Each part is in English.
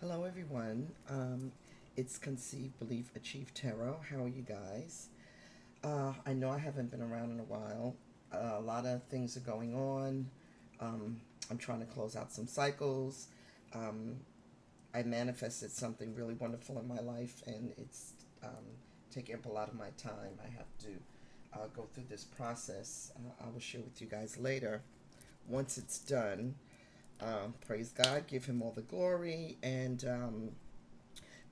Hello, everyone. It's Conceive, Believe, Achieve Tarot. How are you guys? I know I haven't been around in a while. A lot of things are going on. I'm trying to close out some cycles. Um, I manifested something really wonderful in my life, and it's taking up a lot of my time. I have to go through this process. I will share with you guys later once it's done. Praise God, give Him all the glory, and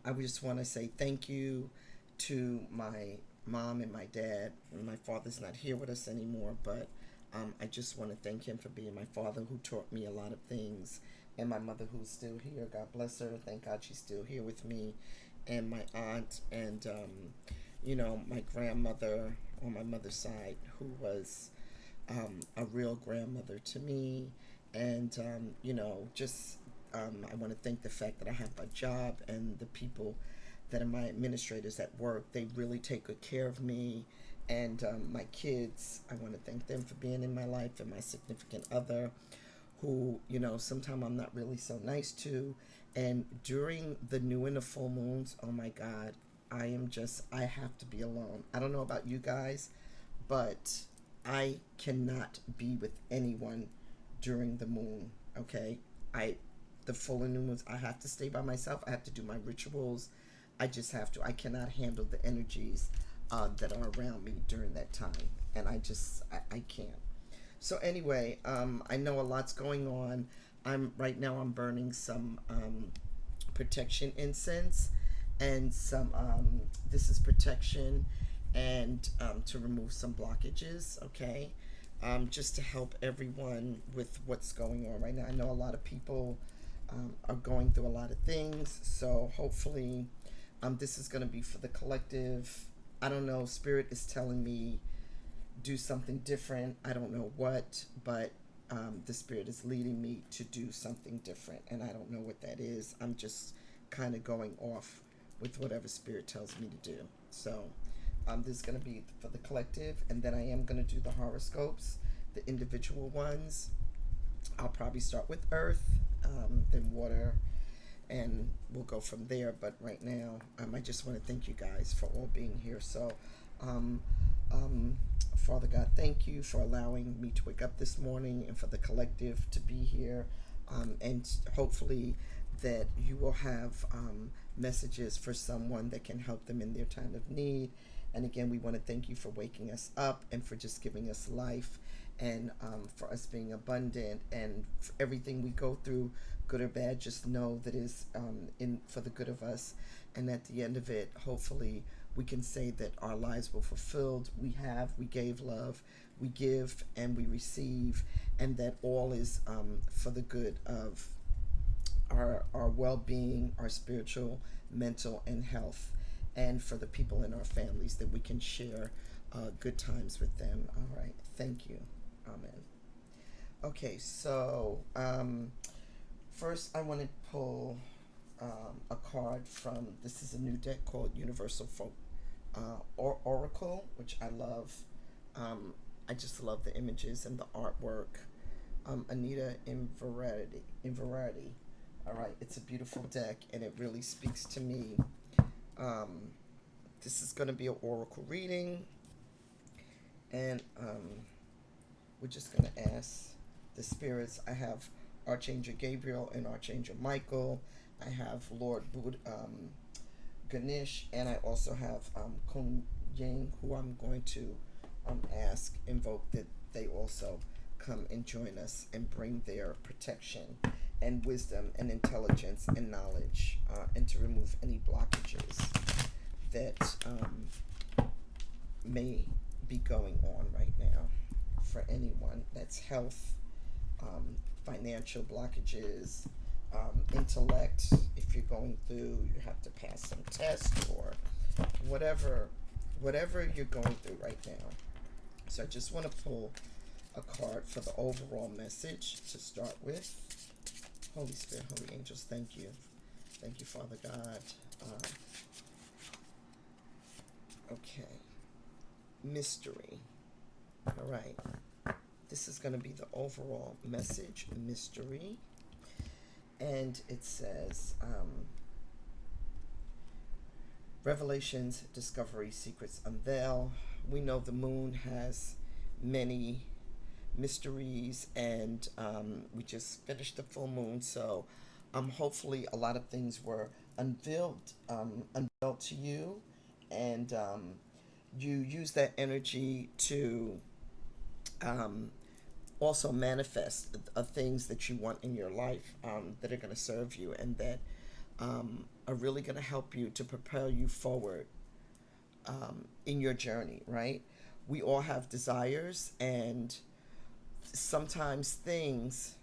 I just want to say thank you to my mom and my dad. My father's not here with us anymore, but I just want to thank him for being my father who taught me a lot of things, and my mother who's still here. God bless her. Thank God she's still here with me, and my aunt, and my grandmother on my mother's side, who was a real grandmother to me. And, just I want to thank the fact that I have a job and the people that are my administrators at work. They really take good care of me. And my kids, I want to thank them for being in my life, and my significant other, who, sometimes I'm not really so nice to. And during the new and the full moons, oh my God, I have to be alone. I don't know about you guys, but I cannot be with anyone during the moon. Okay, I the full and new moons. I have to stay by myself. I have to do my rituals. I just have to. I cannot handle the energies that are around me during that time, and I can't. So anyway, I know a lot's going on. I'm right now. I'm burning some protection incense, and some this is protection, and to remove some blockages. Okay, just to help everyone with what's going on right now. I know a lot of people are going through a lot of things, so hopefully, this is going to be for the collective. I don't know. Spirit is telling me do something different. I don't know what, but the spirit is leading me to do something different, and I don't know what that is. I'm just kind of going off with whatever spirit tells me to do. So this is going to be for the collective, and then I am going to do the horoscopes, the individual ones. I'll probably start with Earth, then Water, and we'll go from there. But right now, I just want to thank you guys for all being here. So, um, um, Father God, thank you for allowing me to wake up this morning, and for the collective to be here, and hopefully that you will have messages for someone that can help them in their time of need. And again, we want to thank you for waking us up, and for just giving us life, and for us being abundant, and for everything we go through, good or bad, just know that is in for the good of us. And at the end of it, hopefully, we can say that our lives were fulfilled. We gave love, we give, and we receive, and that all is for the good of our well-being, our spiritual, mental, and health, and for the people in our families, that we can share good times with them. All right, thank you. Amen. Okay, so first I want to pull a card from, this is a new deck called Universal Folk Oracle, which I love. I just love the images and the artwork. Anita Inverarity. All right, it's a beautiful deck, and it really speaks to me. Um, this is going to be an oracle reading, and we're just going to ask the spirits. I have Archangel Gabriel and Archangel Michael. I have Lord Ganesh, and I also have Kung Yang, who I'm going to invoke that they also come and join us and bring their protection and wisdom and intelligence and knowledge, and to remove any blockages that may be going on right now for anyone. That's health, financial blockages, intellect. If you're going through, you have to pass some test, or whatever you're going through right now. So I just want to pull a card for the overall message to start with. Holy Spirit, Holy Angels, thank you. Thank you, Father God. Okay. Mystery. All right. This is going to be the overall message, mystery. And it says, Revelations, Discovery, Secrets Unveil. We know the moon has many mysteries, and we just finished the full moon, so hopefully a lot of things were unveiled to you, and you use that energy to um, also manifest things that you want in your life, that are going to serve you, and that are really going to help you to propel you forward in your journey, right? We all have desires, and sometimes things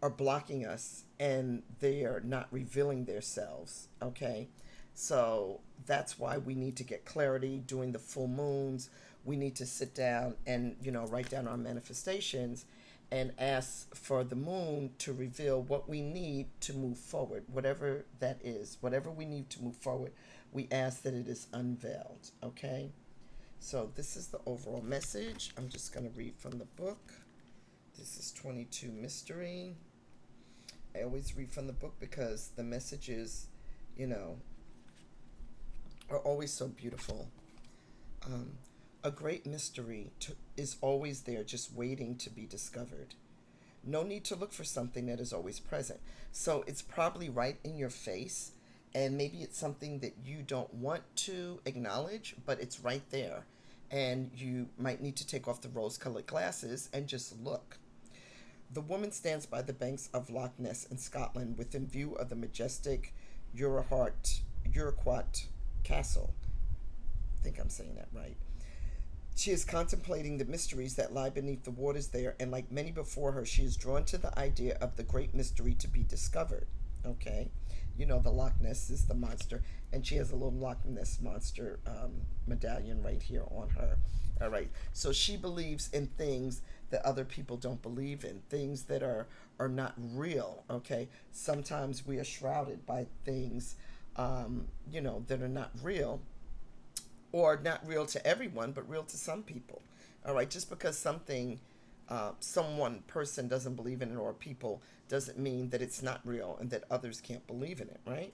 are blocking us and they are not revealing themselves, okay? So that's why we need to get clarity during the full moons. We need to sit down and, write down our manifestations and ask for the moon to reveal what we need to move forward, whatever that is, whatever we need to move forward. We ask that it is unveiled, okay? So this is the overall message. I'm just going to read from the book. This is 22 Mystery. I always read from the book because the messages, are always so beautiful. A great mystery is always there, just waiting to be discovered. No need to look for something that is always present. So it's probably right in your face, and maybe it's something that you don't want to acknowledge, but it's right there. And you might need to take off the rose colored glasses and just look. The woman stands by the banks of Loch Ness in Scotland within view of the majestic Urquhart Castle. I think I'm saying that right. She is contemplating the mysteries that lie beneath the waters there, and like many before her, she is drawn to the idea of the great mystery to be discovered. Okay? The Loch Ness is the monster, and she has a little Loch Ness monster medallion right here on her. All right. So she believes in things that other people don't believe in, things that are not real. Okay. Sometimes we are shrouded by things, that are not real, or not real to everyone, but real to some people. All right. Just because someone person doesn't believe in it, or people, doesn't mean that it's not real and that others can't believe in it, right?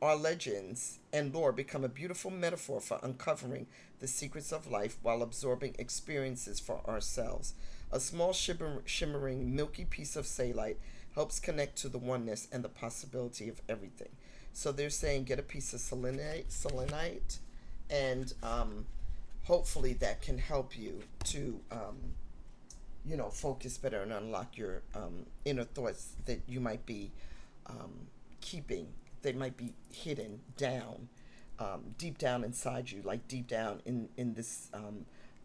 Our legends and lore become a beautiful metaphor for uncovering the secrets of life while absorbing experiences for ourselves. A small shimmering milky piece of saylight helps connect to the oneness and the possibility of everything. So they're saying get a piece of selenite, and hopefully that can help you to focus better and unlock your inner thoughts that you might be keeping. They might be hidden down, deep down inside you, like deep down in this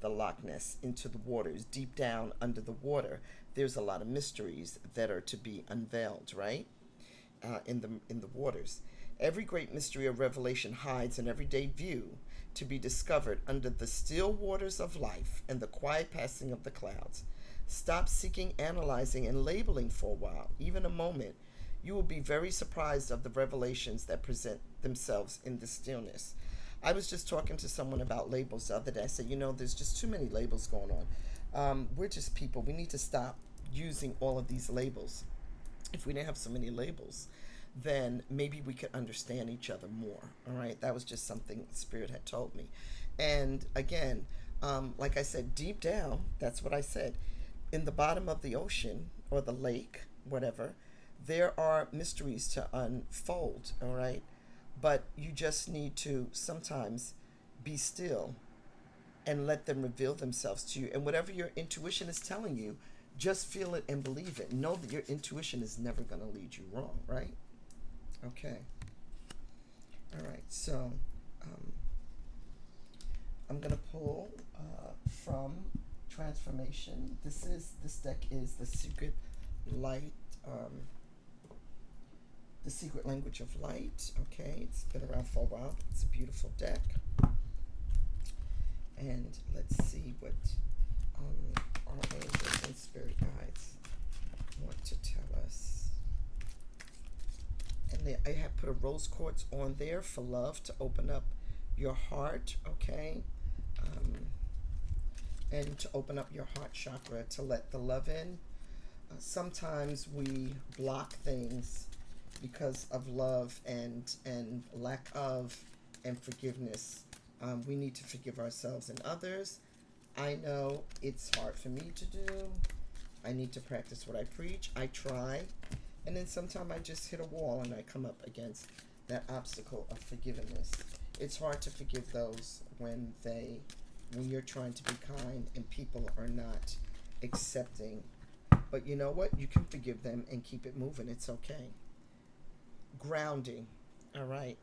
the Loch Ness, into the waters, deep down under the water. There's a lot of mysteries that are to be unveiled, right? In the waters. Every great mystery of revelation hides an everyday view to be discovered under the still waters of life and the quiet passing of the clouds. Stop seeking, analyzing, and labeling for a while, even a moment. You will be very surprised of the revelations that present themselves in the stillness. I was just talking to someone about labels the other day. I said, there's just too many labels going on. We're just people. We need to stop using all of these labels. If we didn't have so many labels, then maybe we could understand each other more. All right, that was just something Spirit had told me. And again, like I said, deep down, that's what I said, in the bottom of the ocean or the lake, whatever, there are mysteries to unfold. All right, but you just need to sometimes be still and let them reveal themselves to you. And whatever your intuition is telling you, just feel it and believe it. Know that your intuition is never going to lead you wrong, right? Okay. All right. So I'm going to pull from Transformation. This deck is the Secret Light, the Secret Language of Light. Okay. It's been around for a while. It's a beautiful deck. And let's see what our angels and spirit guides want to tell us. And I have put a rose quartz on there for love, to open up your heart, okay? And to open up your heart chakra, to let the love in. Sometimes we block things because of love and lack of and forgiveness. We need to forgive ourselves and others. I know it's hard for me to do. I need to practice what I preach. I try. And then sometimes I just hit a wall and I come up against that obstacle of forgiveness. It's hard to forgive those when you're trying to be kind and people are not accepting. But you know what? You can forgive them and keep it moving. It's okay. Grounding. All right.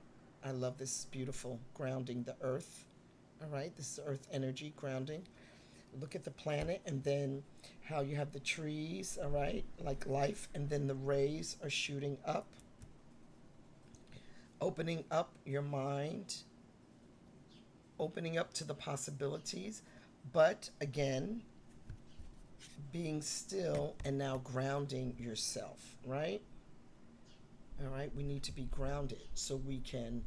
I love this beautiful grounding the earth. All right. This is earth energy grounding. Look at the planet and then how you have the trees, all right, like life, and then the rays are shooting up, opening up your mind, opening up to the possibilities, but again, being still and now grounding yourself, right? All right, we need to be grounded so we can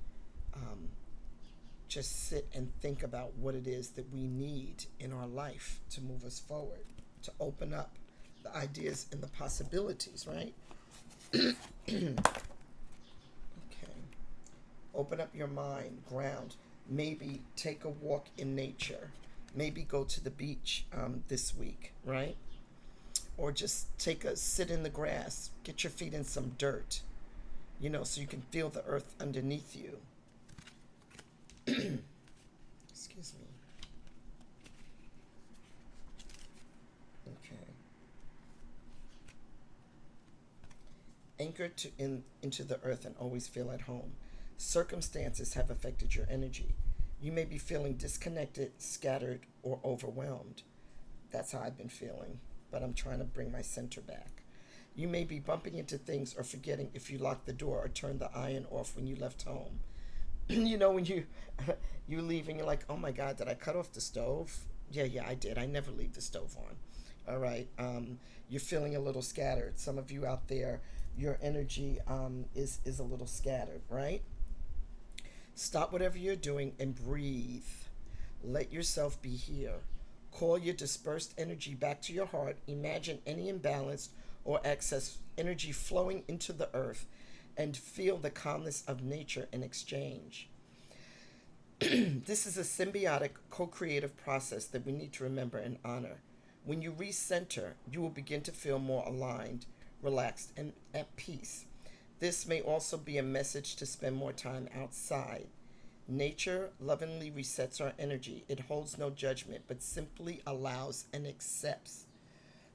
just sit and think about what it is that we need in our life to move us forward, to open up the ideas and the possibilities, right? Okay. Open up your mind, ground. Maybe take a walk in nature. Maybe go to the beach this week, right? Or just sit in the grass, get your feet in some dirt, so you can feel the earth underneath you. Excuse me. Okay. Anchor into the earth and always feel at home. Circumstances have affected your energy. You may be feeling disconnected, scattered, or overwhelmed. That's how I've been feeling, but I'm trying to bring my center back. You may be bumping into things or forgetting if you locked the door or turned the iron off when you left home. When you leave and you're like, oh my God, did I cut off the stove? Yeah, I did. I never leave the stove on. All right. You're feeling a little scattered. Some of you out there, your energy is a little scattered, right? Stop whatever you're doing and breathe. Let yourself be here. Call your dispersed energy back to your heart. Imagine any imbalance or excess energy flowing into the earth and feel the calmness of nature in exchange. This is a symbiotic, co-creative process that we need to remember and honor. When you recenter, you will begin to feel more aligned, relaxed, and at peace. This may also be a message to spend more time outside. Nature lovingly resets our energy. It holds no judgment, but simply allows and accepts.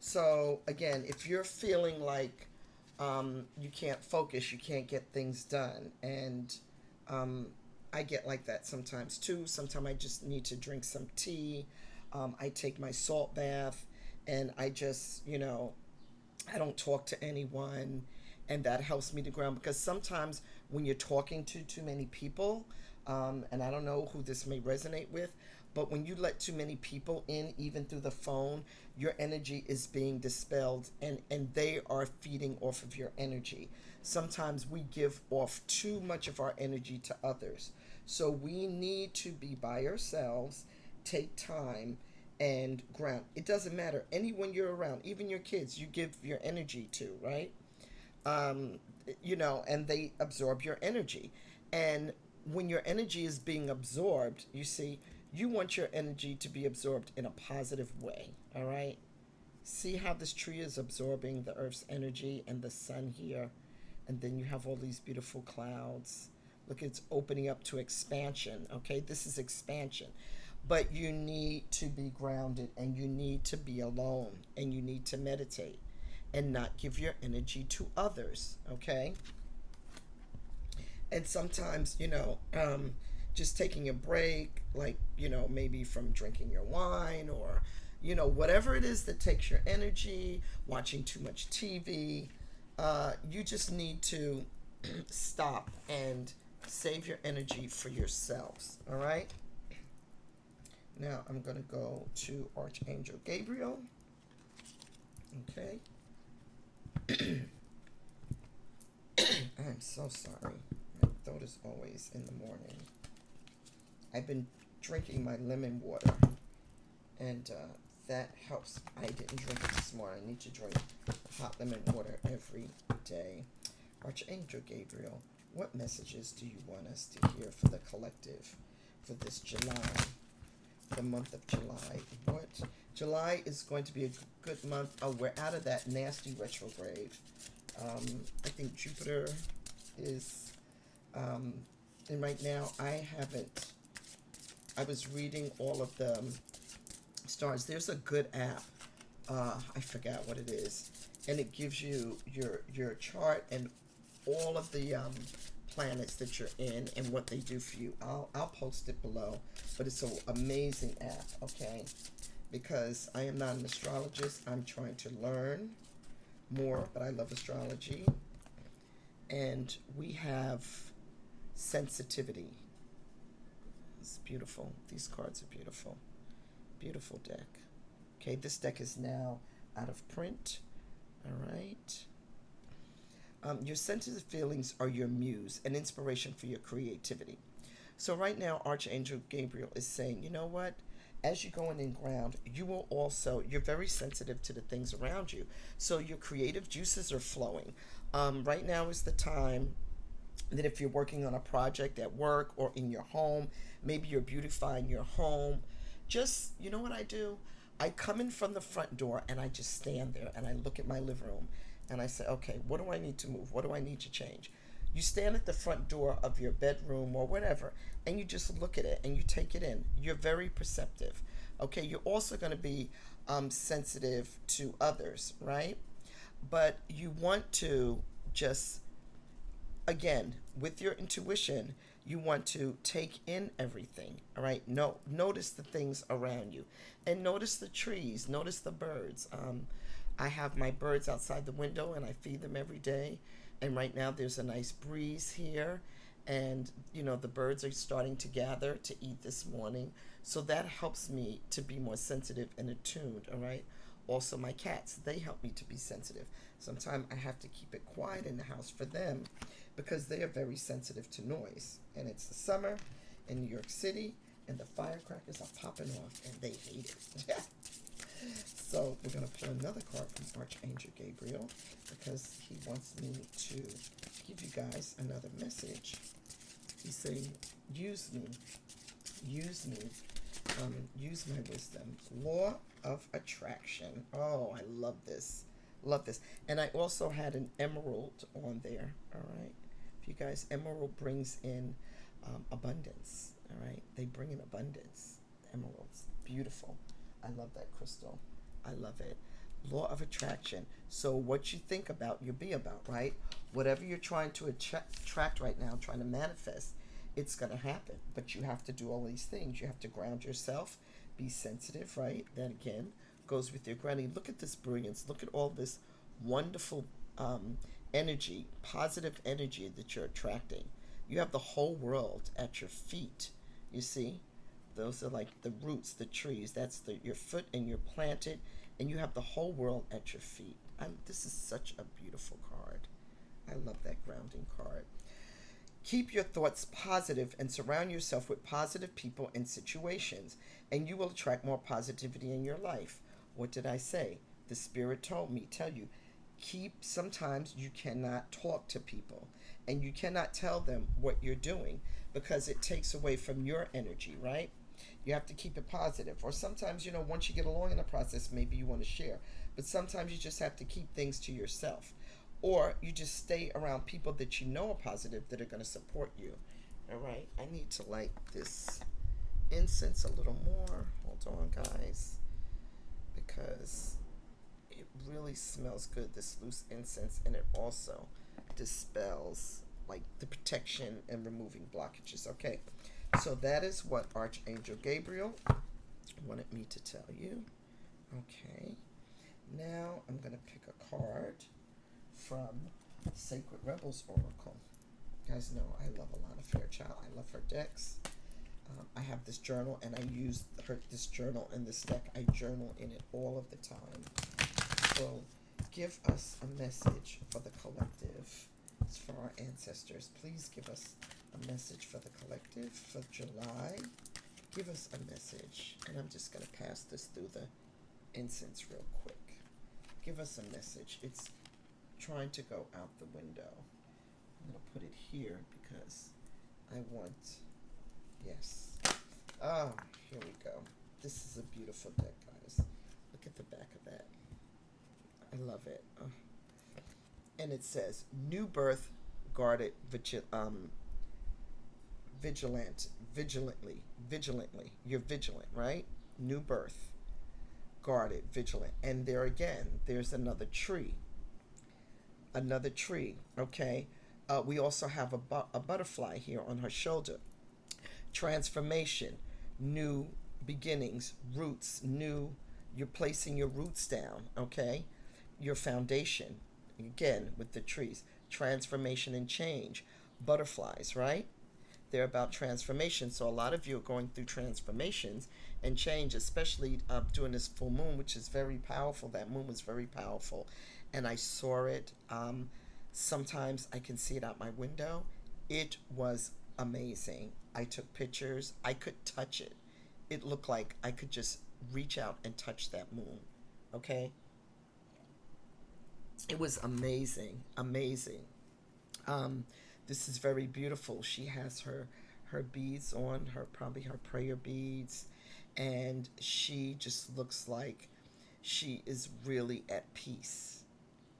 So, again, if you're feeling like you can't focus, you can't get things done, and I get like that sometimes too. Sometimes I just need to drink some tea. I take my salt bath, and I just, I don't talk to anyone, and that helps me to ground, because sometimes when you're talking to too many people, and I don't know who this may resonate with, but when you let too many people in, even through the phone, your energy is being dispelled, and they are feeding off of your energy. Sometimes we give off too much of our energy to others. So we need to be by ourselves, take time, and ground. It doesn't matter. Anyone you're around, even your kids, you give your energy to, right? And they absorb your energy. And when your energy is being absorbed, you see, you want your energy to be absorbed in a positive way, all right? See how this tree is absorbing the earth's energy and the sun here, and then you have all these beautiful clouds. Look, it's opening up to expansion, okay? This is expansion. But you need to be grounded, and you need to be alone, and you need to meditate and not give your energy to others, okay? And sometimes, just taking a break, like, maybe from drinking your wine or, whatever it is that takes your energy, watching too much TV, you just need to stop and save your energy for yourselves, all right? Now I'm going to go to Archangel Gabriel, okay? I'm so sorry. My throat is always in the morning. I've been drinking my lemon water, and that helps. I didn't drink it this morning. I need to drink hot lemon water every day. Archangel Gabriel, what messages do you want us to hear for the collective for this July, the month of July? What? July is going to be a good month. Oh, we're out of that nasty retrograde. I think Jupiter is, and right now I was reading all of the stars. There's a good app. I forgot what it is, and it gives you your chart and all of the planets that you're in and what they do for you. I'll post it below, but it's an amazing app. Okay, because I am not an astrologist. I'm trying to learn more, but I love astrology, and we have sensitivity. It's beautiful. These cards are beautiful. Beautiful deck. Okay, this deck is now out of print. All right. Your sensitive feelings are your muse, an inspiration for your creativity. So right now, Archangel Gabriel is saying, you know what? As you go in ground, you're very sensitive to the things around you. So your creative juices are flowing. Right now is the time that if you're working on a project at work or in your home, maybe you're beautifying your home, just, you know what I do? I come in from the front door and I just stand there and I look at my living room and I say, okay, what do I need to move? What do I need to change? You stand at the front door of your bedroom or whatever, and you just look at it and you take it in. You're very perceptive. Okay, you're also going to be sensitive to others, right? But you want to just, again, with your intuition, you want to take in everything, all right? Notice the things around you, and notice the trees, notice the birds. I have my birds outside the window, and I feed them every day. And right now, there's a nice breeze here, and the birds are starting to gather to eat this morning. So that helps me to be more sensitive and attuned, all right? Also, my cats, they help me to be sensitive. Sometimes I have to keep it quiet in the house for them because they are very sensitive to noise. And it's the summer in New York City, and the firecrackers are popping off, and they hate it. So we're going to pull another card from Archangel Gabriel because he wants me to give you guys another message. He's saying, use me, use my wisdom. Law of attraction. Oh, I love this. Love this. And I also had an emerald on there. All right. If you guys, emerald brings in abundance. All right. They bring in abundance. Emeralds. Beautiful. I love that crystal. I love it. Law of attraction. So what you think about, you be about, right? Whatever you're trying to attract right now, trying to manifest, it's going to happen. But you have to do all these things. You have to ground yourself, be sensitive, right? That again goes with your grounding. Look at this brilliance. Look at all this wonderful energy, positive energy that you're attracting. You have the whole world at your feet. You see? Those are like the roots, the trees. That's your foot, and you're planted, and you have the whole world at your feet. This is such a beautiful card. I love that grounding card. Keep your thoughts positive and surround yourself with positive people and situations, and you will attract more positivity in your life. What did I say? The Spirit told me, tell you, sometimes you cannot talk to people, and you cannot tell them what you're doing because it takes away from your energy, right? You have to keep it positive. Or sometimes, once you get along in the process, maybe you want to share. But sometimes you just have to keep things to yourself. Or you just stay around people that you know are positive that are going to support you. All right. I need to light this incense a little more. Hold on, guys. Because it really smells good, this loose incense. And it also dispels like the protection and removing blockages. Okay. So that is what Archangel Gabriel wanted me to tell you. Okay. Now I'm going to pick a card from Sacred Rebels Oracle. You guys know I love Alana Fairchild. I love her decks. I have this journal, and I use this journal and this deck. I journal in it all of the time. So give us a message for the collective. It's for our ancestors. Please give us a message for the collective for July. Give us a message. And I'm just going to pass this through the incense real quick. Give us a message. It's trying to go out the window. I'm going to put it here because I want, yes. Oh, here we go. This is a beautiful deck, guys. Look at the back of that. I love it. Oh. And it says, new birth, guarded, vigilantly. You're vigilant, right? New birth, guarded, vigilant. And there again, there's another tree. Okay? We also have a butterfly here on her shoulder. Transformation, new beginnings, roots, you're placing your roots down, okay? Your foundation, again, with the trees. Transformation and change. Butterflies, right? They're about transformation. So a lot of you are going through transformations and change, especially during this full moon, which is very powerful. That moon was very powerful. And I saw it. Sometimes I can see it out my window. It was amazing. I took pictures. I could touch it. It looked like I could just reach out and touch that moon. Okay? It was amazing. This is very beautiful. She has her beads on, probably her prayer beads, and she just looks like she is really at peace.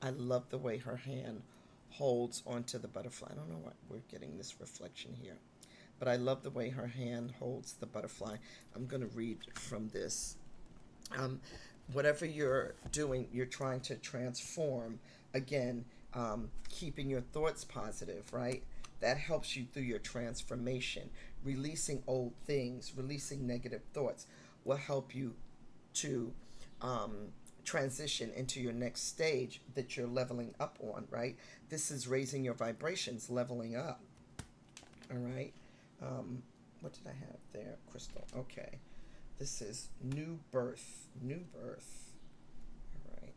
I love the way her hand holds onto the butterfly. I don't know why we're getting this reflection here, but I love the way her hand holds the butterfly. I'm going to read from this. Whatever you're doing, you're trying to transform. Again, keeping your thoughts positive, right? That helps you through your transformation. Releasing old things, releasing negative thoughts will help you to transition into your next stage that you're leveling up on, right? This is raising your vibrations, leveling up. All right. What did I have there? Crystal. Okay. This is new birth. New birth. All right.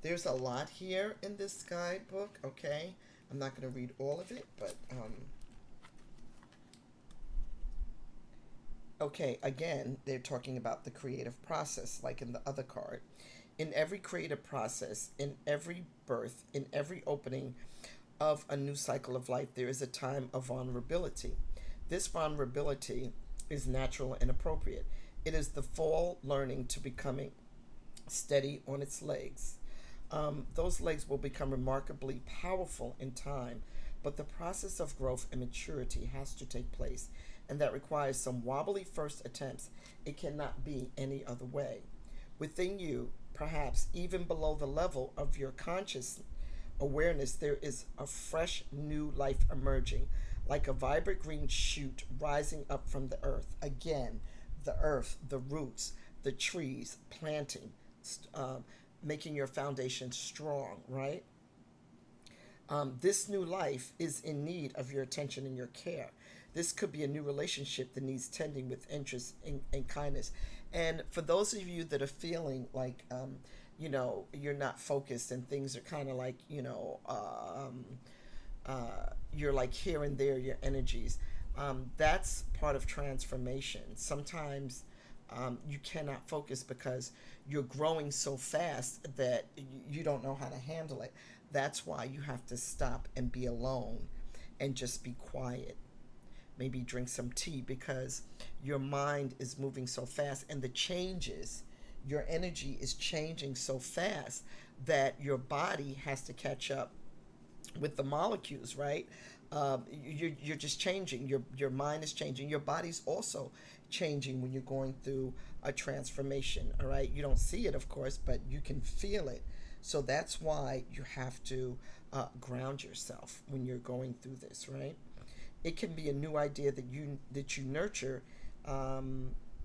There's a lot here in this guidebook, okay? I'm not going to read all of it, but okay, again, they're talking about the creative process, like in the other card. In every creative process, in every birth, in every opening of a new cycle of life, there is a time of vulnerability. This vulnerability is natural and appropriate. It is the fall learning to becoming steady on its legs. Those legs will become remarkably powerful in time, but the process of growth and maturity has to take place, and that requires some wobbly first attempts. It cannot be any other way. Within you, perhaps even below the level of your conscious awareness, there is a fresh new life emerging, like a vibrant green shoot rising up from the earth. Again, the earth, the roots, the trees, planting, making your foundation strong, right? This new life is in need of your attention and your care. This could be a new relationship that needs tending with interest and kindness. And for those of you that are feeling like, you're not focused and things are kind of like, you're like here and there, your energies, that's part of transformation. Sometimes you cannot focus because you're growing so fast that you don't know how to handle it. That's why you have to stop and be alone and just be quiet. Maybe drink some tea, because your mind is moving so fast, and the changes, your energy is changing so fast that your body has to catch up with the molecules, right? You're just changing. Your mind is changing. Your body's also changing when you're going through a transformation, all right? You don't see it, of course, but you can feel it. So that's why you have to ground yourself when you're going through this, right? It can be a new idea that you nurture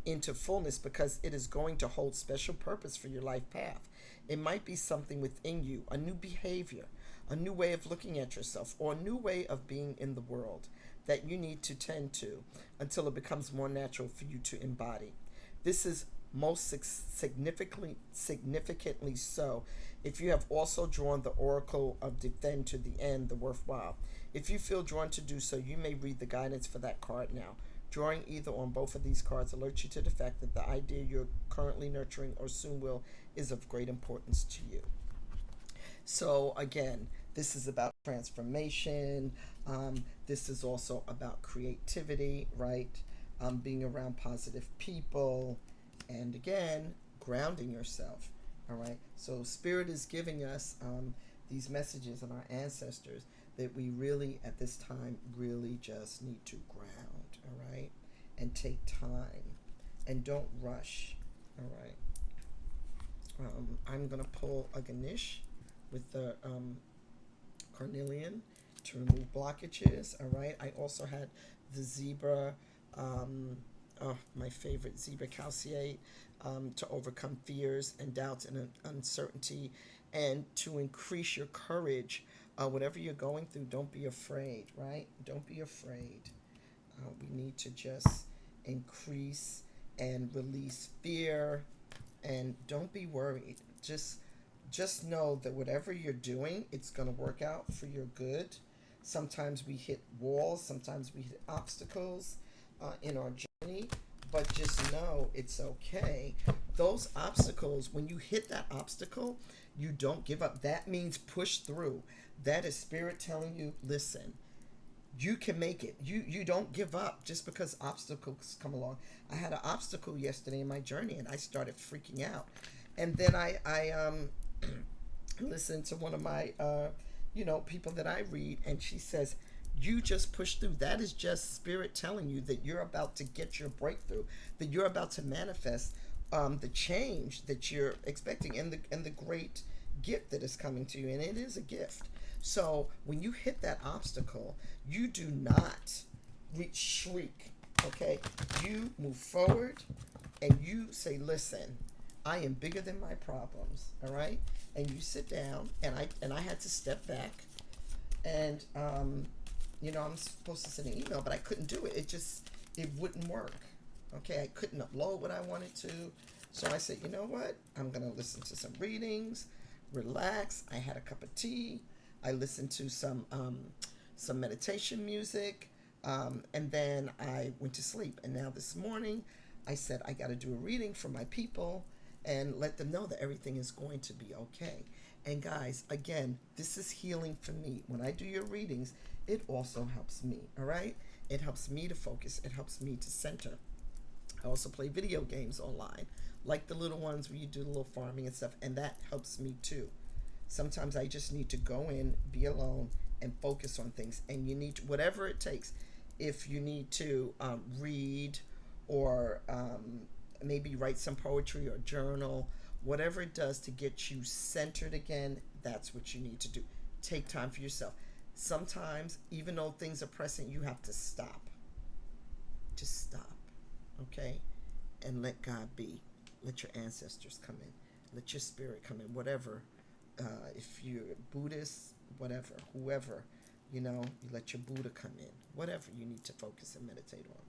into fullness, because it is going to hold special purpose for your life path. It might be something within you, a new behavior, a new way of looking at yourself, or a new way of being in the world that you need to tend to until it becomes more natural for you to embody. This is most significantly so if you have also drawn the oracle of defend to the end, the worthwhile. If you feel drawn to do so, you may read the guidance for that card now. Drawing either on both of these cards alerts you to the fact that the idea you're currently nurturing or soon will is of great importance to you. So again, this is about transformation. This is also about creativity, right? Being around positive people, and again, grounding yourself. All right. So Spirit is giving us these messages and our ancestors that we really, at this time, really just need to ground. All right, and take time, and don't rush. All right. I'm gonna pull a Ganesh with the carnelian to remove blockages. All right. I also had the zebra, my favorite zebra calciate, to overcome fears and doubts and uncertainty, and to increase your courage. Whatever you're going through, don't be afraid. Right? Don't be afraid. We need to just increase and release fear, and don't be worried. Just know that whatever you're doing, it's going to work out for your good. Sometimes we hit walls, sometimes we hit obstacles in our journey, but just know it's okay. Those obstacles, when you hit that obstacle, you don't give up. That means push through. That is Spirit telling you, listen, you can make it. You don't give up just because obstacles come along. I had an obstacle yesterday in my journey, and I started freaking out. And then I listened to one of my people that I read, and she says, you just push through. That is just Spirit telling you that you're about to get your breakthrough, that you're about to manifest the change that you're expecting, and the great gift that is coming to you. And it is a gift. So when you hit that obstacle, you do not shriek, okay? You move forward and you say, listen, I am bigger than my problems, all right? And you sit down, and I had to step back, and I'm supposed to send an email, but I couldn't do it. It wouldn't work, okay? I couldn't upload what I wanted to. So I said, you know what? I'm going to listen to some readings, relax. I had a cup of tea. I listened to some meditation music, and then I went to sleep. And now this morning, I said I got to do a reading for my people and let them know that everything is going to be okay. And guys, again, this is healing for me. When I do your readings, it also helps me, all right? It helps me to focus. It helps me to center. I also play video games online, like the little ones where you do a little farming and stuff, and that helps me too. Sometimes I just need to go in, be alone, and focus on things. And you need to, whatever it takes. If you need to read, or maybe write some poetry or journal, whatever it does to get you centered again, that's what you need to do. Take time for yourself. Sometimes, even though things are pressing, you have to stop. Just stop, okay? And let God be. Let your ancestors come in. Let your spirit come in, whatever. If you're Buddhist, whatever, whoever, you let your Buddha come in. Whatever you need to focus and meditate on.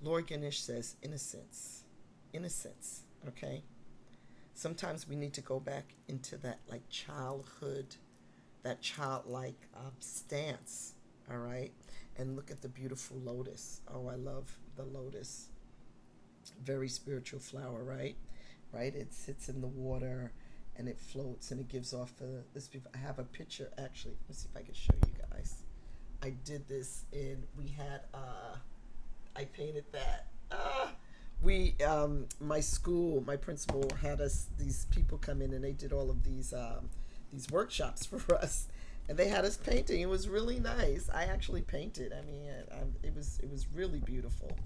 Lord Ganesh says, innocence, okay? Sometimes we need to go back into that childhood, that childlike stance, all right? And look at the beautiful lotus. Oh, I love the lotus. Very spiritual flower, right? Right? It sits in the water, and it floats, and it gives off this. I have a picture, actually. Let's see if I can show you guys. I did this we had, I painted that. My school, my principal had these people come in, and they did all of these workshops for us, and they had us painting. It was really nice. I actually painted. I mean, it was really beautiful,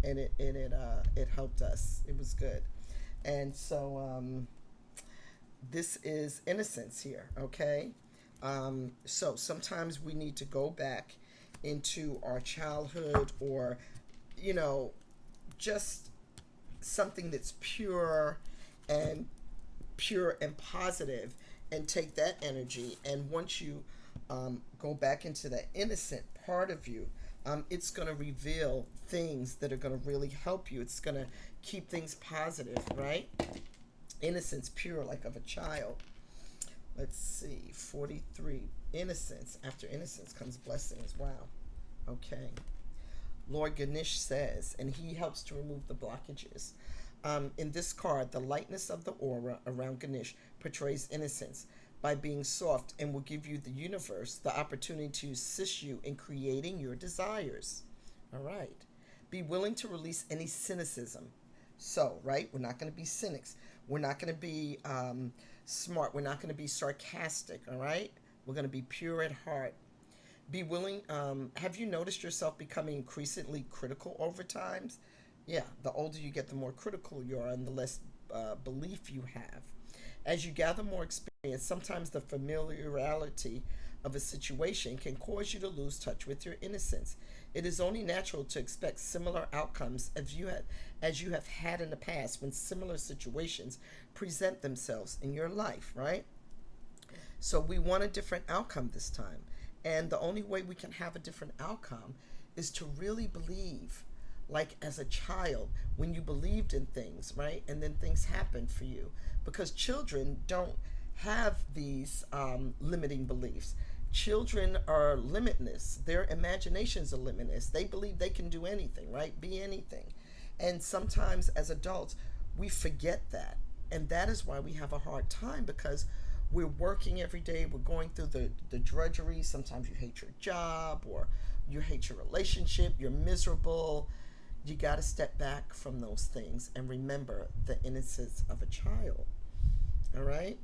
and it helped us. It was good, and so this is innocence here, okay? So sometimes we need to go back into our childhood, or just something that's pure and positive, and take that energy. And once you go back into that innocent part of you, it's going to reveal things that are going to really help you. It's going to keep things positive, right? Innocence, pure, like of a child. Let's see, 43. Innocence. After innocence comes blessings. Wow. Okay. Lord Ganesh says, and he helps to remove the blockages. In this card, the lightness of the aura around Ganesh portrays innocence by being soft and will give you the universe the opportunity to assist you in creating your desires. All right. Be willing to release any cynicism. So, right, we're not going to be cynics. We're not going to be smart. We're not going to be sarcastic. All right. We're going to be pure at heart. Be willing. Have you noticed yourself becoming increasingly critical over times? Yeah, the older you get, the more critical you are and the less belief you have. As you gather more experience, sometimes the familiarity of a situation can cause you to lose touch with your innocence. It is only natural to expect similar outcomes as you have had in the past when similar situations present themselves in your life, right? So we want a different outcome this time. And the only way we can have a different outcome is to really believe, like as a child, when you believed in things, right? And then things happened for you. Because children don't have these limiting beliefs. Children are limitless. Their imaginations are limitless. They believe they can do anything, right? Be anything. And sometimes as adults, we forget that. And that is why we have a hard time, because we're working every day. We're going through the drudgery. Sometimes you hate your job or you hate your relationship. You're miserable. You got to step back from those things and remember the innocence of a child. All right?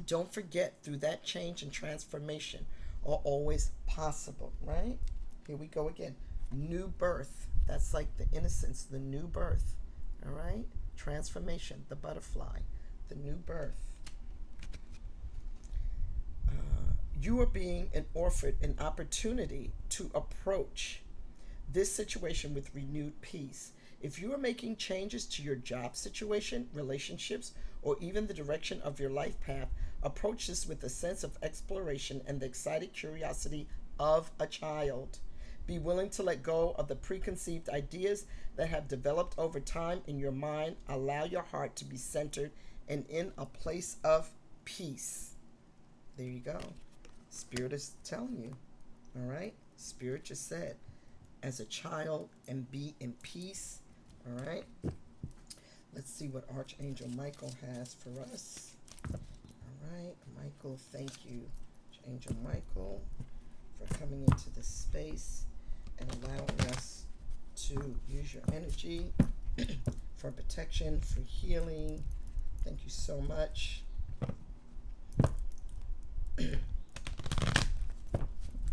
Don't forget, through that change and transformation are always possible, right? Here we go again. New birth. That's like the innocence, the new birth. All right? Transformation, the butterfly, the new birth. You are being offered an opportunity to approach this situation with renewed peace. If you are making changes to your job situation, relationships, or even the direction of your life path, approach this with a sense of exploration and the excited curiosity of a child. Be willing to let go of the preconceived ideas that have developed over time in your mind. Allow your heart to be centered and in a place of peace. There you go. Spirit is telling you. All right? Spirit just said, as a child, and be in peace. All right? Let's see what Archangel Michael has for us. All right, Michael, thank you, Archangel Michael, for coming into this space and allowing us to use your energy for protection, for healing. Thank you so much. Okay,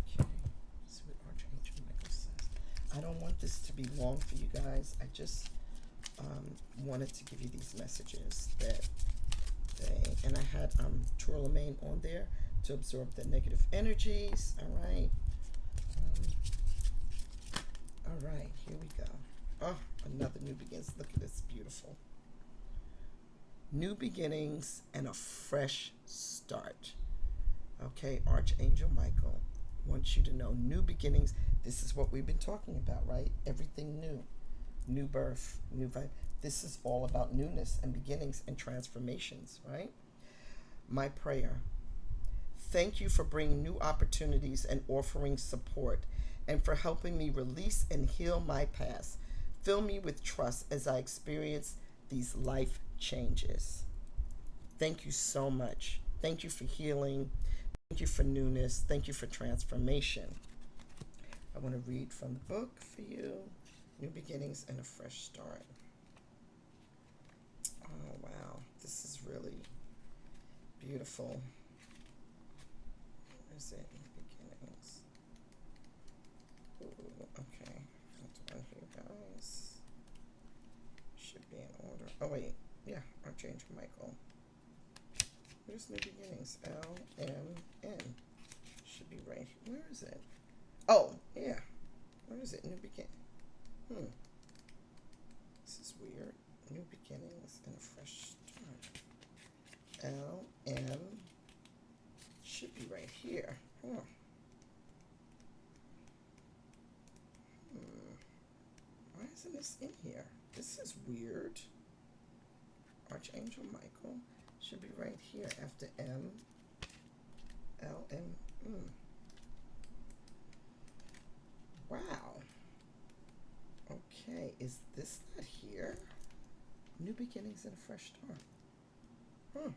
let's see what Archangel Michael says. I don't want this to be long for you guys. I just wanted to give you these messages that and I had Tourmaline on there to absorb the negative energies. All right. All right, here we go. Oh, another new beginnings. Look at this, beautiful. New beginnings and a fresh start. Okay, Archangel Michael wants you to know new beginnings. This is what we've been talking about, right? Everything new. New birth, new vibe. This is all about newness and beginnings and transformations, right? My prayer. Thank you for bringing new opportunities and offering support, and for helping me release and heal my past. Fill me with trust as I experience these life changes. Thank you so much. Thank you for healing. Thank you for newness. Thank you for transformation. I want to read from the book for you. New beginnings and a fresh start. Oh, wow. This is really beautiful. Where is it? New beginnings. Ooh, okay. That's one here, guys. Should be in order. Oh, wait. Yeah, Archangel Michael. Where's New Beginnings? L-M-N. Should be right here. Where is it? Oh, yeah. Where is it? New Beginnings. This is weird. New beginnings and a fresh start. L-M should be right here. Huh. Why isn't this in here? This is weird. Archangel Michael should be right here after M. L-M. Wow. Okay, is this not here? New beginnings and a fresh start. Huh.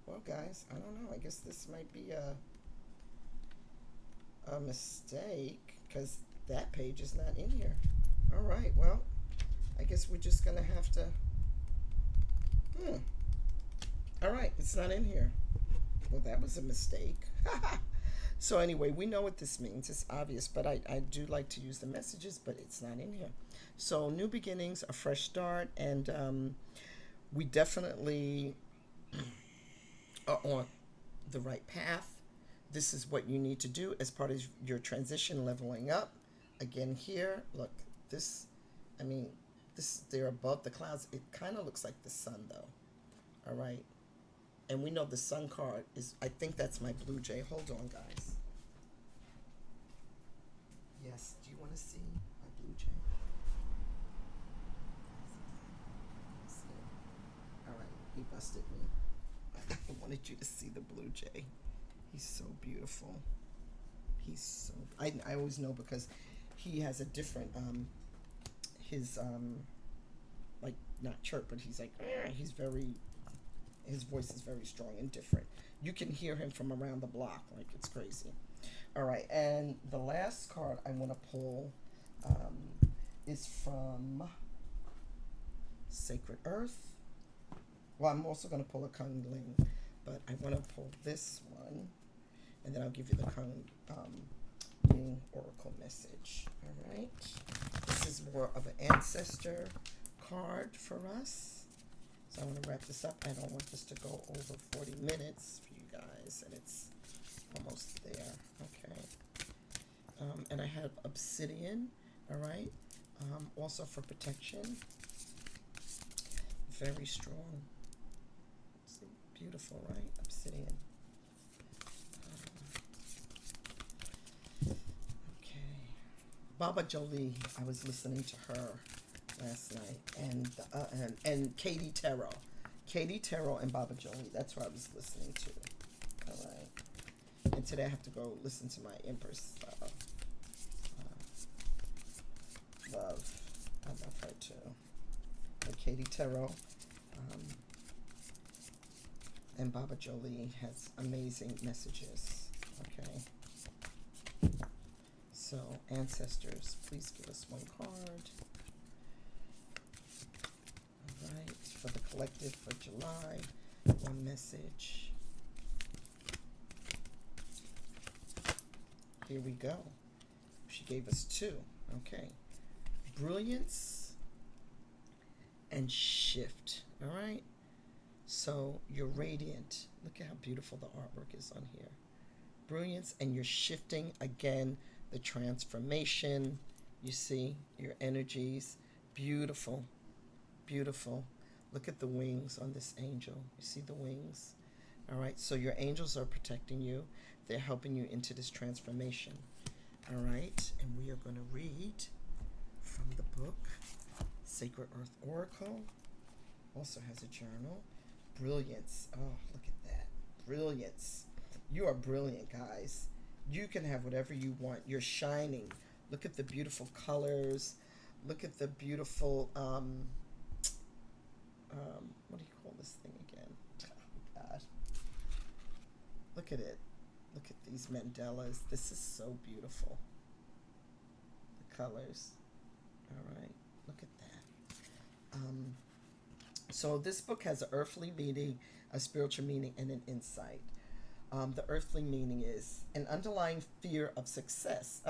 Well, guys, I don't know. I guess this might be a mistake because that page is not in here. All right, well, I guess we're just going to have to... All right, it's not in here. Well, that was a mistake. So anyway, we know what this means. It's obvious, but I do like to use the messages, but it's not in here. So new beginnings, a fresh start, and we definitely are on the right path. This is what you need to do as part of your transition leveling up. Again here, look, this, I mean, this, they're above the clouds. It kind of looks like the sun though. All right. And we know the sun card is, I think that's my blue jay. Hold on, guys. Yes, do you want to see my blue jay? All right, he busted me. I wanted you to see the blue jay. He's so beautiful. He's so, I always know because he has a different, his, like, not chirp, but he's like, he's very, his voice is very strong and different. You can hear him from around the block, like it's crazy. All right, and the last card I want to pull is from Sacred Earth. Well, I'm also going to pull a Kung Ling, but I want to pull this one, and then I'll give you the Kung Ling Oracle message. All right, this is more of an ancestor card for us. So I want to wrap this up. I don't want this to go over 40 minutes for you guys, and it's almost there. Okay. And I have obsidian, all right, also for protection. Very strong. It's beautiful, right? Obsidian. Okay. Baba Jolie, I was listening to her last night, and Katie Terrell. Katie Terrell and Baba Jolie, that's what I was listening to. All right. And today I have to go listen to my Empress Love. I love her too. And Katie Terrell and Baba Jolie has amazing messages. Okay. So, ancestors, please give us one card. All right. For the collective for July, one message. Here we go. She gave us two. Okay. Brilliance and shift. All right. So you're radiant. Look at how beautiful the artwork is on here. Brilliance, and you're shifting again. The transformation. You see your energies. Beautiful. Beautiful. Look at the wings on this angel. You see the wings? All right. So your angels are protecting you. They're helping you into this transformation. All right. And we are going to read from the book Sacred Earth Oracle. Also has a journal. Brilliance. Oh, look at that. Brilliance. You are brilliant, guys. You can have whatever you want. You're shining. Look at the beautiful colors. Look at the beautiful, what do you call this thing again? Oh, God. Look at it. Look at these mandalas. This is so beautiful. The colors. All right. Look at that. So this book has an earthly meaning, a spiritual meaning, and an insight. The earthly meaning is an underlying fear of success.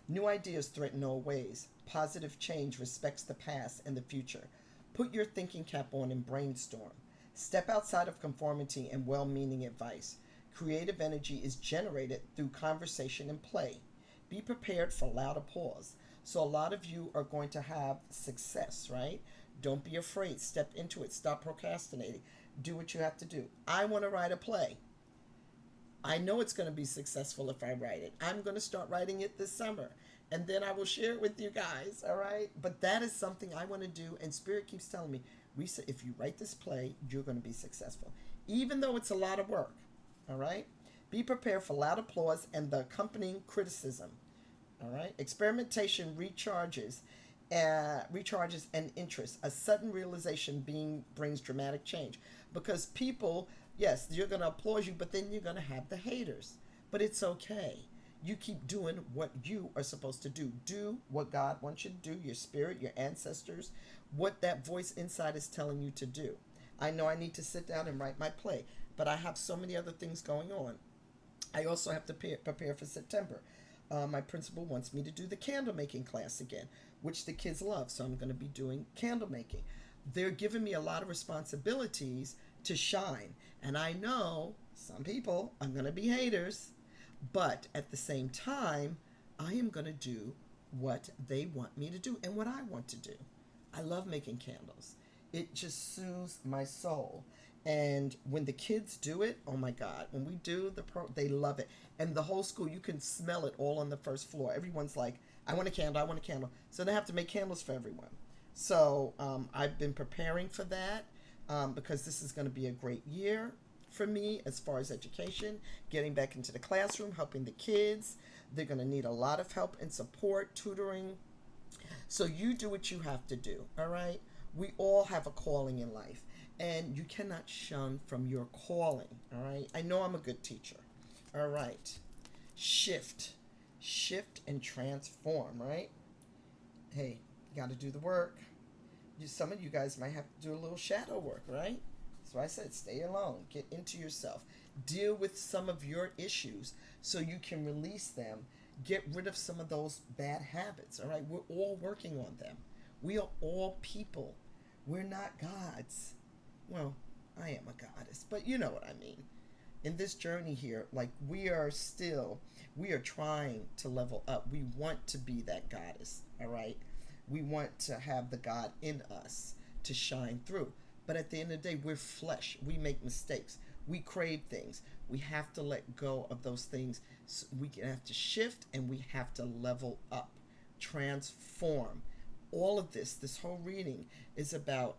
New ideas threaten old ways. Positive change respects the past and the future. Put your thinking cap on and brainstorm. Step outside of conformity and well-meaning advice. Creative energy is generated through conversation and play. Be prepared for loud applause. So a lot of you are going to have success, right? Don't be afraid. Step into it. Stop procrastinating. Do what you have to do. I want to write a play. I know it's going to be successful if I write it. I'm going to start writing it this summer. And then I will share it with you guys, all right? But that is something I want to do. And Spirit keeps telling me, Risa, if you write this play, you're going to be successful. Even though it's a lot of work, all right? Be prepared for loud applause and the accompanying criticism, all right? Experimentation recharges recharges and interest. A sudden realization brings dramatic change because people, yes, you're going to applaud you, but then you're going to have the haters. But it's okay. You keep doing what you are supposed to do. Do what God wants you to do, your spirit, your ancestors, what that voice inside is telling you to do. I know I need to sit down and write my play, but I have so many other things going on. I also have to prepare for September. My principal wants me to do the candle making class again, which the kids love. So I'm going to be doing candle making. They're giving me a lot of responsibilities to shine. And I know some people are going to be haters, but at the same time, I am going to do what they want me to do and what I want to do. I love making candles. It just soothes my soul. And when the kids do it, oh my God, when we do they love it. And the whole school, you can smell it all on the first floor. Everyone's like, I want a candle, I want a candle. So they have to make candles for everyone. So I've been preparing for that because this is going to be a great year for me as far as education, getting back into the classroom, helping the kids. They're going to need a lot of help and support, tutoring. So you do what you have to do, all right? We all have a calling in life, and you cannot shun from your calling, all right? I know I'm a good teacher, all right? Shift and transform, right? Hey, you got to do the work. Some of you guys might have to do a little shadow work, right? So I said, stay alone, get into yourself, deal with some of your issues so you can release them, get rid of some of those bad habits, all right? We're all working on them. We are all people. We're not gods. Well, I am a goddess, but you know what I mean. In this journey here, like we are trying to level up. We want to be that goddess, all right? We want to have the God in us to shine through. But at the end of the day, we're flesh. We make mistakes. We crave things. We have to let go of those things. So we have to shift and we have to level up, transform. All of this whole reading is about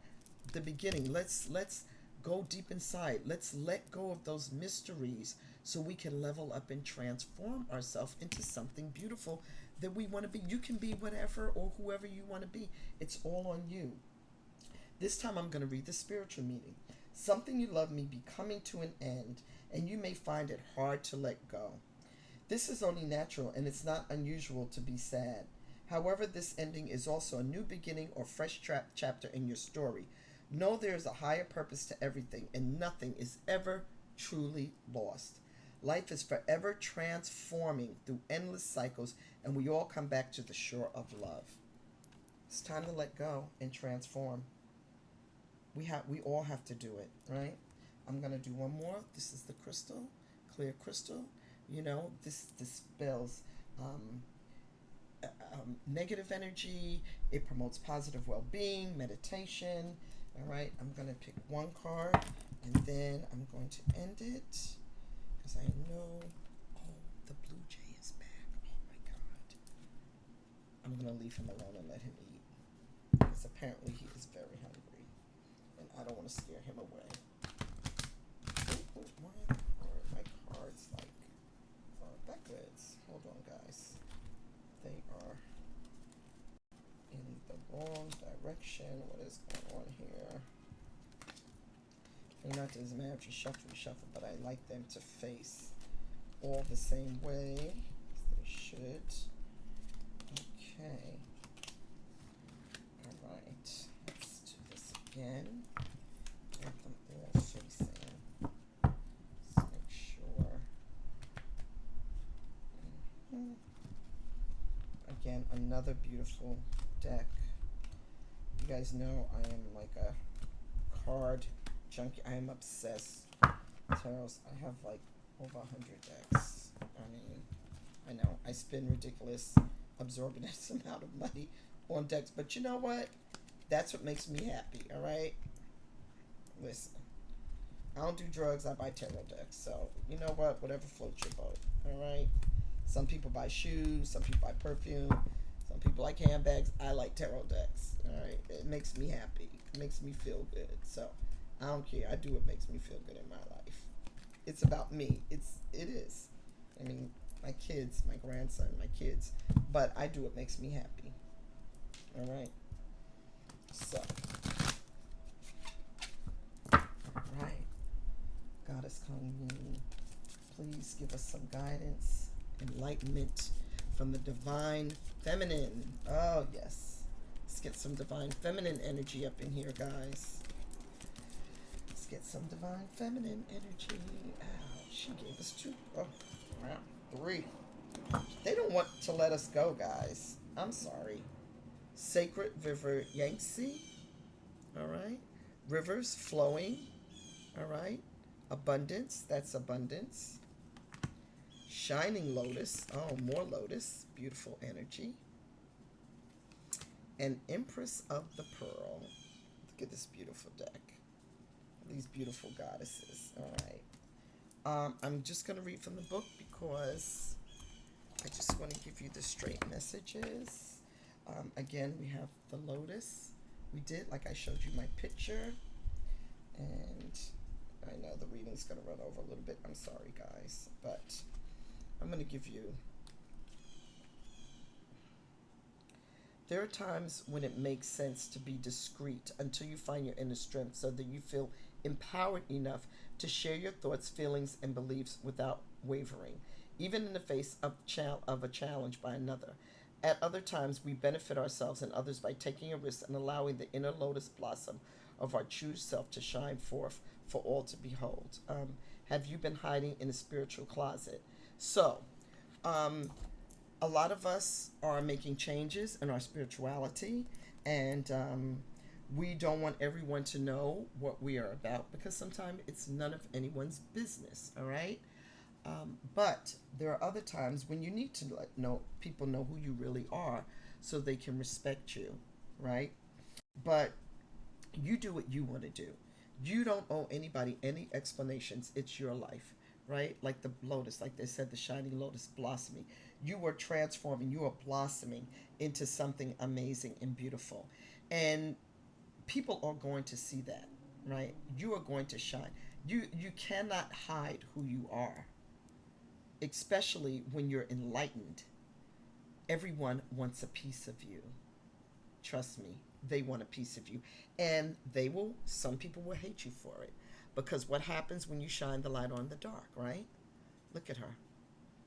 the beginning. Let's go deep inside. Let's let go of those mysteries so we can level up and transform ourselves into something beautiful that we want to be. You can be whatever or whoever you want to be. It's all on you. This time I'm going to read the spiritual meaning. Something you love may be coming to an end, and you may find it hard to let go. This is only natural, and it's not unusual to be sad. However, this ending is also a new beginning or fresh chapter in your story. Know there is a higher purpose to everything, and nothing is ever truly lost. Life is forever transforming through endless cycles, and we all come back to the shore of love. It's time to let go and transform. We all have to do it, right? I'm going to do one more. This is the crystal, clear crystal. You know, this dispels negative energy. It promotes positive well-being, meditation. All right, I'm going to pick one card, and then I'm going to end it because I know, oh, the blue jay is back. Oh, my God. I'm going to leave him alone and let him eat because apparently he is very hungry. And I don't want to scare him away. Why are my cards like backwards? Hold on, guys. They are in the wrong direction. What is going on here? You're not as mad if you shuffle, but I like them to face all the same way. They should. Okay. All right. Let's do this again. Get them all facing. Let's make sure. Again, another beautiful deck. You guys know I am like a card junkie. I am obsessed. Tarots. I have like over 100 decks. I mean, I know I spend ridiculous, absorbent amount of money on decks, but you know what? That's what makes me happy. All right. Listen, I don't do drugs. I buy tarot decks. So you know what? Whatever floats your boat. All right. Some people buy shoes. Some people buy perfume. Some people like handbags. I like tarot decks. All right. It makes me happy. It makes me feel good. So I don't care. I do what makes me feel good in my life. It's about me. It is. I mean, my kids, my grandson, my kids. But I do what makes me happy. All right. So, all right. Goddess Colleen, please give us some guidance, enlightenment from the divine feminine. Oh, yes. Let's get some divine feminine energy up in here, guys. Let's get some divine feminine energy. Ow, she gave us two. Oh, wow. Three. They don't want to let us go, guys. I'm sorry. Sacred River Yangtze. All right. Rivers flowing. All right. Abundance. That's abundance. Shining Lotus. Oh, more lotus. Beautiful energy. And Empress of the Pearl. Look at this beautiful deck. These beautiful goddesses. All right. I'm just going to read from the book because I just want to give you the straight messages. Again, we have the lotus. We did, like I showed you my picture. And I know the reading's going to run over a little bit. I'm sorry, guys. But I'm going to give you... There are times when it makes sense to be discreet until you find your inner strength so that you feel empowered enough to share your thoughts, feelings, and beliefs without wavering, even in the face of a challenge by another. At other times, we benefit ourselves and others by taking a risk and allowing the inner lotus blossom of our true self to shine forth for all to behold. Have you been hiding in a spiritual closet? So, a lot of us are making changes in our spirituality, and we don't want everyone to know what we are about because sometimes it's none of anyone's business, all right? But there are other times when you need to let people know who you really are so they can respect you, right? But you do what you want to do. You don't owe anybody any explanations. It's your life, right? Like the lotus, like they said, the shining lotus blossoming. You are transforming, you are blossoming into something amazing and beautiful. And people are going to see that, right? You are going to shine. You cannot hide who you are, especially when you're enlightened. Everyone wants a piece of you. Trust me, they want a piece of you. And some people will hate you for it. Because what happens when you shine the light on the dark, right? Look at her.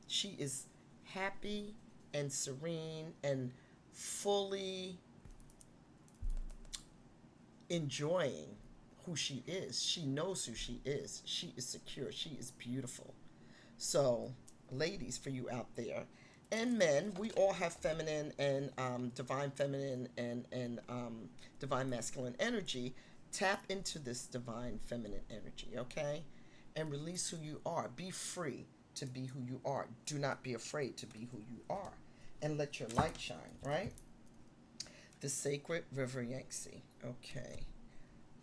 She is happy and serene and fully enjoying who she is. She knows who she is. She is secure. She is beautiful. So, ladies, for you out there, and men, we all have feminine and divine feminine and divine masculine energy. Tap into this divine feminine energy, okay? And release who you are. Be free to be who you are. Do not be afraid to be who you are. And let your light shine, right? The Sacred River Yangtze. Okay.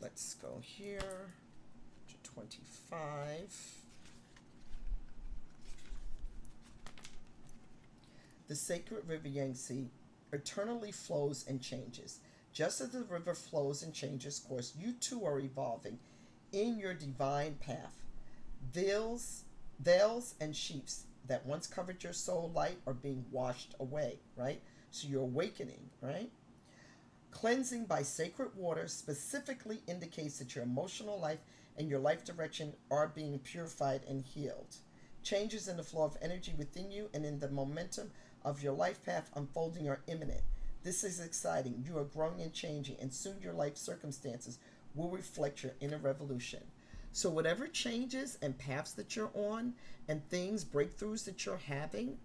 Let's go here to 25. The sacred river Yangtze eternally flows and changes. Just as the river flows and changes course, you too are evolving in your divine path. Veils and sheaths that once covered your soul light are being washed away, right? So you're awakening, right? Cleansing by sacred water specifically indicates that your emotional life and your life direction are being purified and healed. Changes in the flow of energy within you and in the momentum of your life path unfolding are imminent. This is exciting. You are growing and changing, and soon your life circumstances will reflect your inner revolution. So whatever changes and paths that you're on and things, breakthroughs that you're having,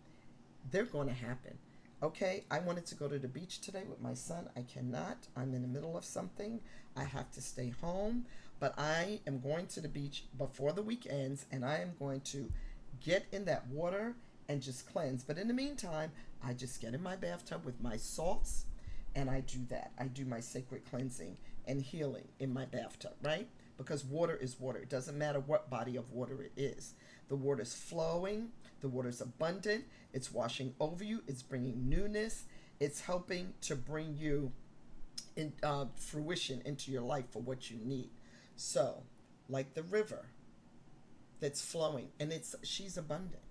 they're going to happen. Okay, I wanted to go to the beach today with my son. I cannot. I'm in the middle of something. I have to stay home. But I am going to the beach before the week ends, and I am going to get in that water and just cleanse. But in the meantime, I just get in my bathtub with my salts, and I do that. I do my sacred cleansing and healing in my bathtub, right? Because water is water. It doesn't matter what body of water it is. The water is flowing. The water is abundant. It's washing over you. It's bringing newness. It's helping to bring you in fruition into your life for what you need. So, like the river that's flowing, and she's abundant.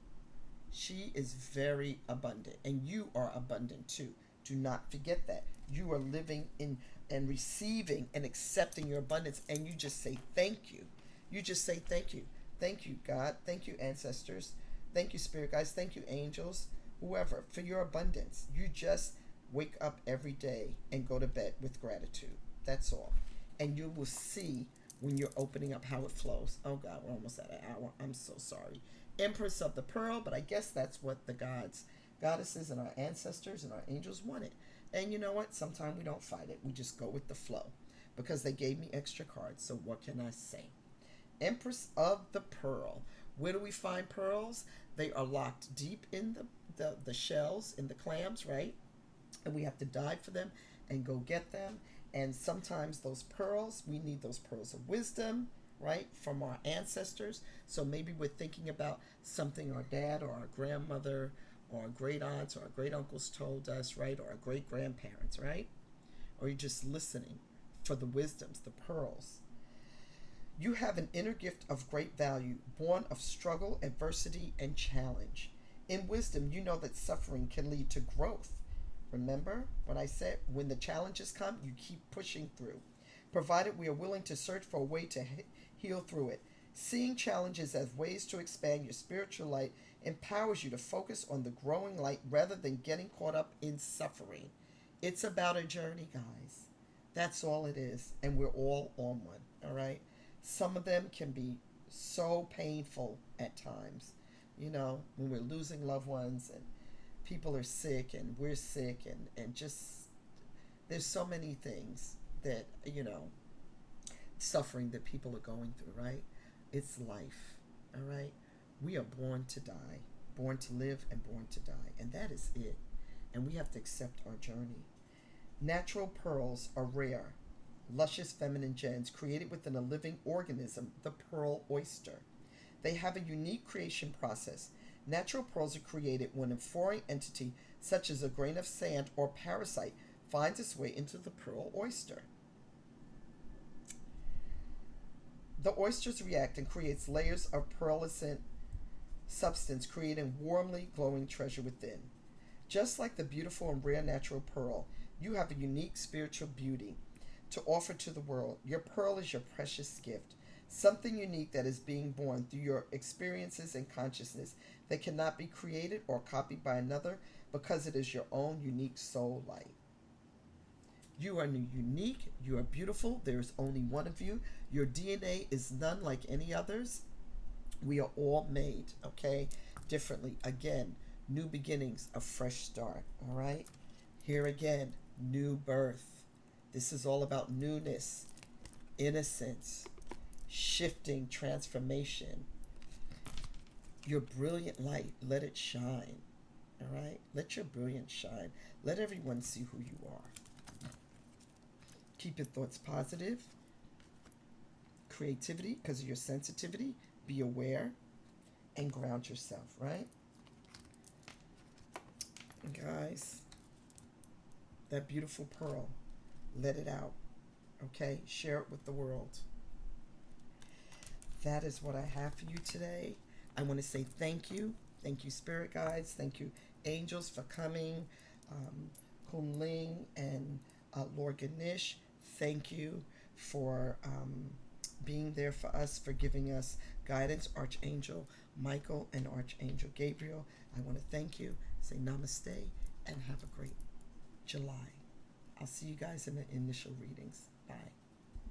She is very abundant, and you are abundant too. Do not forget that. You are living in and receiving and accepting your abundance, and you just say thank you. You just say thank you. Thank you, God. Thank you, ancestors. Thank you, spirit guides. Thank you, angels, whoever, for your abundance. You just wake up every day and go to bed with gratitude. That's all. And you will see when you're opening up how it flows. Oh God, we're almost at an hour. I'm so sorry. Empress of the Pearl, but I guess that's what the gods, goddesses, and our ancestors and our angels wanted. And you know what? Sometimes we don't fight it. We just go with the flow because they gave me extra cards. So what can I say? Empress of the Pearl. Where do we find pearls? They are locked deep in the shells, in the clams, right? And we have to dive for them and go get them. And sometimes those pearls, we need those pearls of wisdom, right, from our ancestors. So maybe we're thinking about something our dad or our grandmother or our great aunts or our great uncles told us, right, or our great grandparents, right? Or you're just listening for the wisdoms, the pearls. You have an inner gift of great value, born of struggle, adversity, and challenge. In wisdom, you know that suffering can lead to growth. Remember what I said? When the challenges come, you keep pushing through, provided we are willing to search for a way to heal through it. Seeing challenges as ways to expand your spiritual light empowers you to focus on the growing light rather than getting caught up in suffering. It's about a journey, guys. That's all it is. And we're all on one, all right? Some of them can be so painful at times, you know, when we're losing loved ones and people are sick and we're sick and just there's so many things that, you know, suffering that people are going through, right? It's life, all right? We are born to die, born to live and born to die, and that is it. And we have to accept our journey. Natural pearls are rare, luscious feminine gems created within a living organism, the pearl oyster. They have a unique creation process. Natural pearls are created when a foreign entity, such as a grain of sand or parasite, finds its way into the pearl oyster. The oysters react and creates layers of pearlescent substance, creating warmly glowing treasure within. Just like the beautiful and rare natural pearl, you have a unique spiritual beauty to offer to the world. Your pearl is your precious gift, something unique that is being born through your experiences and consciousness that cannot be created or copied by another because it is your own unique soul light. You are unique, you are beautiful, there is only one of you. Your DNA is none like any others. We are all made, okay, differently. Again, new beginnings, a fresh start, all right? Here again, new birth. This is all about newness, innocence, shifting, transformation. Your brilliant light, let it shine, all right? Let your brilliance shine. Let everyone see who you are. Keep your thoughts positive. Creativity, because of your sensitivity. Be aware and ground yourself, right? And guys, that beautiful pearl, let it out, okay? Share it with the world. That is what I have for you today. I want to say thank you. Thank you, spirit guides. Thank you, angels, for coming. Kun Ling and Lord Ganesh, thank you for being there for us, for giving us guidance. Archangel Michael and Archangel Gabriel, I want to thank you. Say namaste and have a great July. I'll see you guys in the initial readings. Bye.